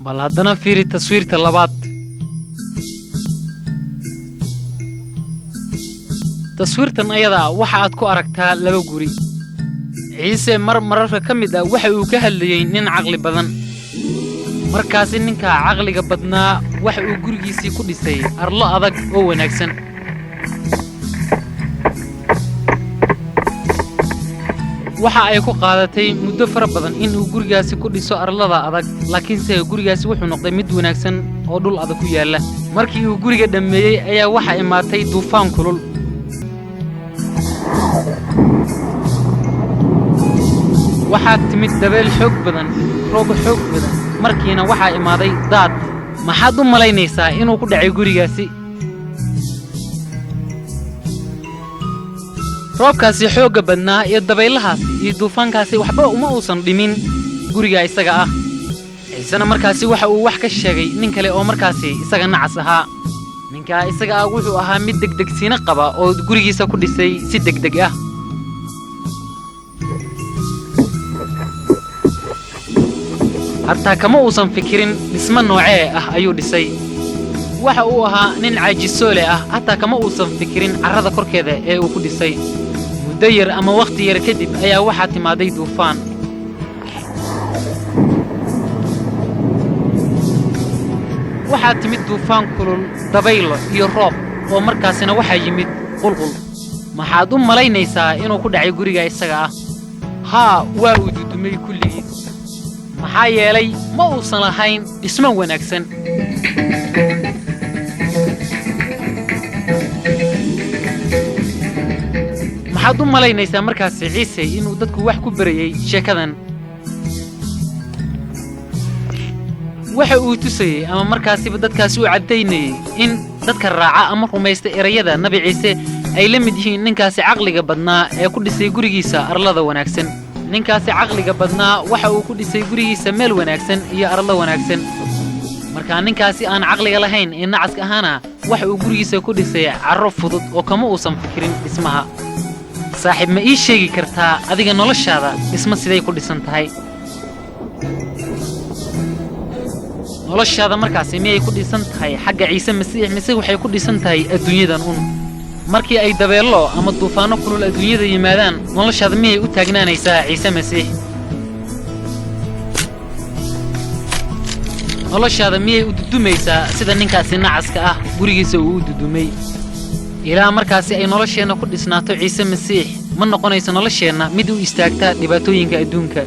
bal haddana fiiri taswiirta labaad. taswiirtan ayada waxa aad ku aragtaa laba guri. ciise mararka ka mid ah waxa uu ka hadlayay nin caqli badan. markaasi ninka caqliga badnaa waxa uu gurigiisii ku dhisay arlo adag oo wanaagsan. waxa ay ku qaadatay muddo fara badan in uu gurigaasi ku dhiso arlada adag, laakiinse gurigaasi wuxuu noqday mid wanaagsan oo dhul adag ku yaala. markii uu guriga dhameeyay ayaa waxa imaatay duufaan kulul. waxaa timid dabeel xoog badan, roob xoog badan, markiina waxaa imaaday daad. maxaad u malaynaysaa inuu ku dhacay gurigaasi? roobkaasi xoogga badnaa iyo dabaylahaasi iyo duufaankaasi waxba uma uusan dhimin guriga isaga ah. ciisena markaasi waxa uu wax ka sheegay nin kale oo markaasi isaga nacas ahaa. ninkaa isaga ah wuxuu ahaa mid degdegsiina qaba oo gurigiisa ku dhisay si degdeg ah. hataa kama uusan fikirin dhismo noocee ah ayuu dhisay. waxa uu ahaa nin caajisoole ah, hataa kama uusan fikirin carrada korkeeda ee uu ku dhisay. muddo yar ama wakhti yar kadib ayaa waxaa timaaday duufaan. waxaa timid duufaan kulul, dabaylo iyo roob, oo markaasina waxaa yimid qulqul. maxaad u malaynaysaa inuu ku dhacay guriga isaga ah? haa, waa uu dudumay kulligiis. maxaa yeelay ma uusan lahayn dhismo wanaagsan. maxaad u malaynaysaa markaasi ciise inuu dadku wax ku barayay sheekadan? waxa uu tusayay ama markaasiba dadkaasi u caddaynayay in dadka raaca ama rumaysta erayada nabi ciise ay la mid yihiin ninkaasi caqliga badnaa ee ku dhisay gurigiisa arlada wanaagsan. ninkaasi caqliga badnaa waxa uu ku dhisay gurigiisa meel wanaagsan iyo arlo wanaagsan. markaa ninkaasi aan caqliga lahayn ee nacaska ahaana waxa uu gurigiisa ku dhisay carro fudud oo kama uusan fikirin dhismaha. saaxiib, ma ii sheegi kartaa adiga noloshaada dhismo siday ku dhisan tahay? noloshaada markaasi miyay ku dhisan tahay xagga ciise masiix, mise waxay ku dhisan tahay adduunyadan un? markii ay dabeello ama duufaanno kulul adduunyada yimaadaan, noloshaada miyay u taagnaanaysaa ciise masiix? noloshaada miyay u dudumaysaa sida ninkaasi nacaska ah gurigiisa uu u dudumay? ilaa markaasi ay nolosheenna ku dhisnaato ciise masiix, ma noqonayso nolosheenna mid u istaagta dhibaatooyinka adduunka.